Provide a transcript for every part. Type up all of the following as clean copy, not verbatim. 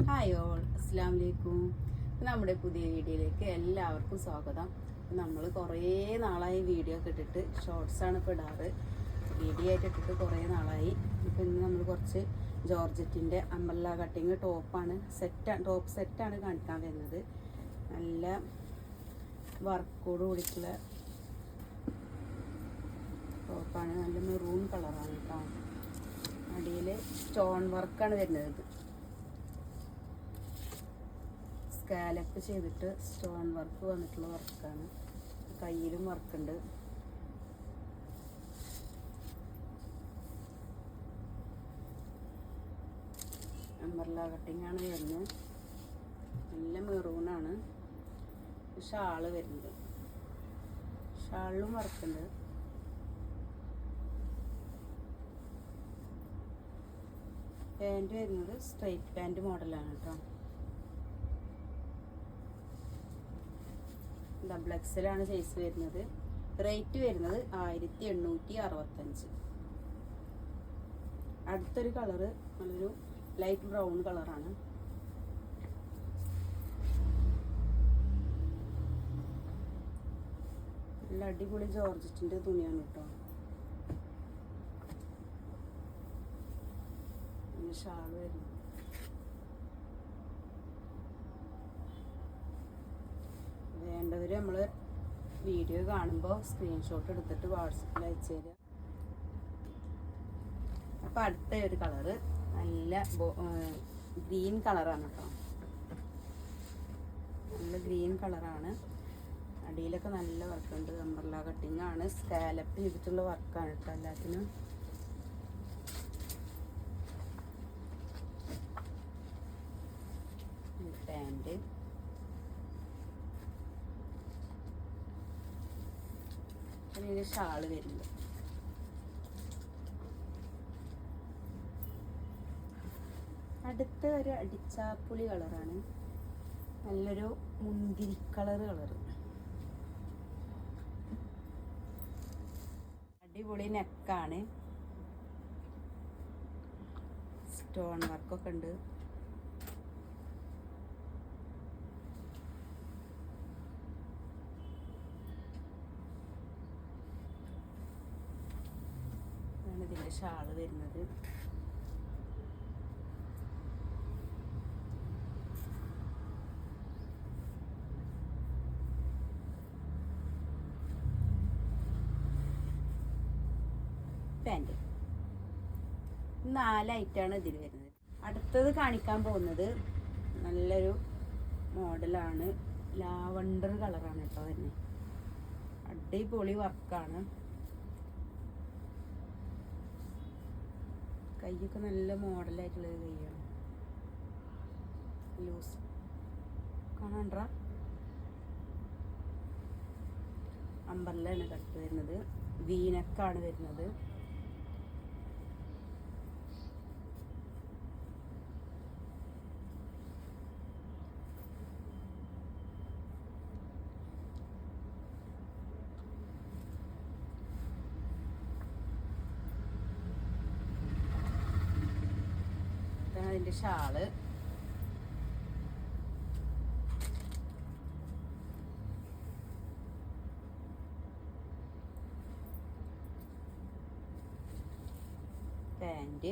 Hi all, അസ്സാം വലൈക്കും. നമ്മുടെ പുതിയ വീഡിയോയിലേക്ക് എല്ലാവർക്കും സ്വാഗതം. നമ്മൾ കുറേ നാളായി വീഡിയോ ഒക്കെ ഇട്ടിട്ട്, ഷോർട്സാണ് ഇപ്പോൾ ഇടാറ്. വീഡിയോ ആയിട്ട് ഇട്ടിട്ട് കുറേ നാളായി. ഇപ്പോൾ ഇന്ന് നമ്മൾ കുറച്ച് ജോർജറ്റിൻ്റെ അംബ്രല്ല കട്ടിങ് ടോപ്പ് സെറ്റാണ് കാണിക്കാൻ വരുന്നത്. നല്ല വർക്കോട് കൂടിയിട്ടുള്ള ടോപ്പാണ്. നല്ല മെറൂൺ കളറാണ് കേട്ടോ. അടിയിൽ സ്റ്റോൺ വർക്കാണ് വരുന്നത്. ഇത് സ്കാലപ്പ് ചെയ്തിട്ട് സ്റ്റോൺ വർക്ക് വന്നിട്ടുള്ള വർക്കാണ്. കയ്യിലും വർക്കുണ്ട്. അംബ്രല്ല കട്ടിങ് ആണ് വരുന്നത്. നല്ല മെറൂണാണ്. ഷാള് വരുന്നത്. ഷാളിലും വർക്കുണ്ട്. പാൻറ് വരുന്നത് സ്ട്രൈറ്റ് പാൻറ് മോഡലാണ് കേട്ടോ. ഡബിൾ എക്സലാണ് സൈസ് വരുന്നത്. റേറ്റ് വരുന്നത് 1865. അടുത്തൊരു കളറ് നല്ലൊരു ലൈറ്റ് ബ്രൗൺ കളറാണ്. നല്ല അടിപൊളി ജോർജറ്റിൻ്റെ തുണിയാണ് കേട്ടോ. ഷാൾ വരുന്നു. വേണ്ടവർ നമ്മൾ വീഡിയോ കാണുമ്പോൾ സ്ക്രീൻഷോട്ട് എടുത്തിട്ട് വാട്സപ്പിൽ അയച്ചു തരിക. അപ്പം അടുത്ത ഒരു കളറ് നല്ല ഗ്രീൻ കളറാണ് കേട്ടോ. നല്ല ഗ്രീൻ കളറാണ്. അടിയിലൊക്കെ നല്ല വർക്കുണ്ട്. അംബ്രല്ല കട്ടിങ് ആണ്. സ്കാലപ്പ് ചെയ്തിട്ടുള്ള വർക്കാണ് കേട്ടോ എല്ലാത്തിനും. പാൻറ് പിന്നെ ഷാള് വരുന്നത്. അടുത്ത ഒരു അടിച്ചാപ്പുളി കളറാണ്. നല്ലൊരു മുന്തിരി കളറ്. അടിപൊളി നെക്കാണ്. സ്റ്റോൺ വർക്കൊക്കെ ഉണ്ട്. ഇതിൻ്റെ ഷാള് വരുന്നത്. പാൻറ് 4 ഐറ്റാണ് ഇതിൽ വരുന്നത്. അടുത്തത് കാണിക്കാൻ പോകുന്നത് നല്ലൊരു മോഡലാണ്. ലാവണ്ടർ കളറാണ് കേട്ടോ വരുന്നത്. അടിപൊളി വർക്കാണ്. കൈയൊക്കെ നല്ല മോഡലായിട്ടുള്ളത് കൈയാണ്. ലൂസ് കാണാണ്ട. അംബ്രല്ലാണ് കട്ട് വരുന്നത്. വീനക്കാണ് വരുന്നത്. അതിൻ്റെ ഷാള്. പാൻറ്.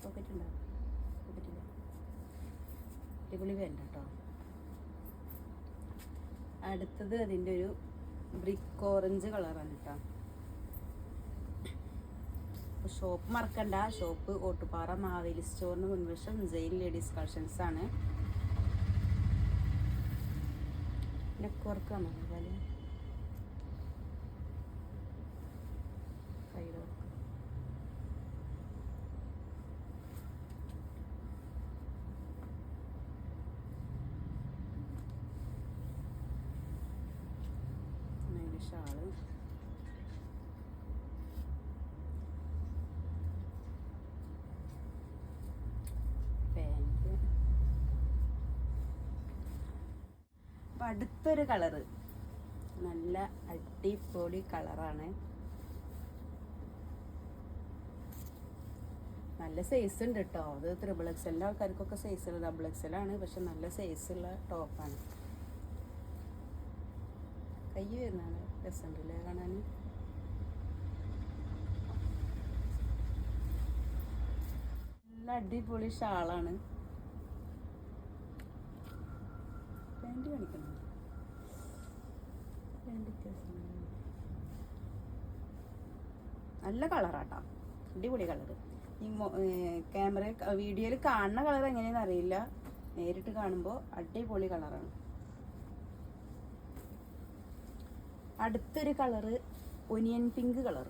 പോക്കറ്റ് ഉണ്ടോ? പോക്കറ്റില്ല. അടിപൊളി പാൻറ് കേട്ടോ. അടുത്തത് അതിൻ്റെ ഒരു ബ്രിക്ക് ഓറഞ്ച് കളറാണ് കേട്ടോ. ഷോപ്പ് മറക്കണ്ട. ഷോപ്പ് ഓട്ടുപാറ മാവേലി സ്റ്റോറിന് മുൻവശം ജയിൽ ലേഡീസ് കളക്ഷൻസ് ആണ്. നെക്ക് വർക്കാണോ? കൈയുടെ വർക്ക്. അതിൻ്റെ ഷാള്. അപ്പം അടുത്തൊരു കളറ് നല്ല അടിപൊളി കളറാണ്. നല്ല സൈസ് ഉണ്ട് കേട്ടോ. അത് XXL ആൾക്കാർക്കൊക്കെ സൈസുള്ള XXL ആണ്, പക്ഷെ നല്ല സൈസുള്ള ടോപ്പാണ്. കൈ വരുന്നതാണ് രസമുണ്ടല്ലേ കാണാൻ. നല്ല അടിപൊളി ഷാളാണ്. പാൻറ് കാണിക്കണം, നല്ല കളറാട്ടോ, അടിപൊളി കളറ്. ഈ ക്യാമറ വീഡിയോയിൽ കാണുന്ന കളർ എങ്ങനെയാണെന്ന് അറിയില്ല, നേരിട്ട് കാണുമ്പോൾ അടിപൊളി കളറാണ്. അടുത്തൊരു കളറ് ഒനിയൻ പിങ്ക് കളർ.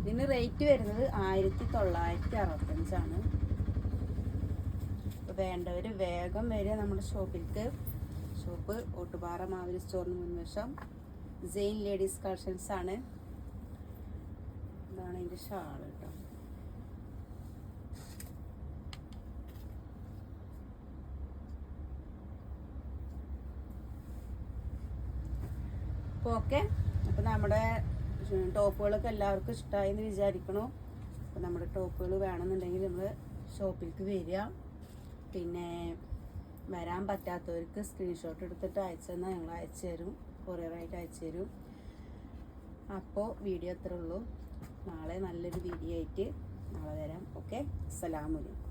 ഇതിന് റേറ്റ് വരുന്നത് 1965. അപ്പോൾ വേണ്ടവർ വേഗം വരിക നമ്മുടെ ഷോപ്പിലേക്ക്. ഷോപ്പ് ഓട്ടുപാറ മാവേലി സ്റ്റോറിന് മുൻവശം സെയിൻ ലേഡീസ് കളക്ഷൻസ് ആണ്. ഇതാണ് അതിൻ്റെ ഷാൾ കേട്ടോ. അപ്പോൾ ഓക്കെ, അപ്പോൾ നമ്മുടെ ടോപ്പുകളൊക്കെ എല്ലാവർക്കും ഇഷ്ടമായി എന്ന് വിചാരിക്കണു. അപ്പോൾ നമ്മുടെ ടോപ്പുകൾ വേണമെന്നുണ്ടെങ്കിൽ നമ്മൾ ഷോപ്പിലേക്ക് വരിക. പിന്നെ വരാൻ പറ്റാത്തവർക്ക് സ്ക്രീൻഷോട്ട് എടുത്തിട്ട് അയച്ചു തന്നാൽ ഞങ്ങൾ അയച്ചു തരും, കൊറിയറായിട്ട് അയച്ചു തരും. അപ്പോൾ വീഡിയോ അത്രേ ഉള്ളൂ. നാളെ നല്ലൊരു വീഡിയോ ആയിട്ട് നാളെ വരാം. ഓക്കെ, അസ്സലാമു അലൈക്കും.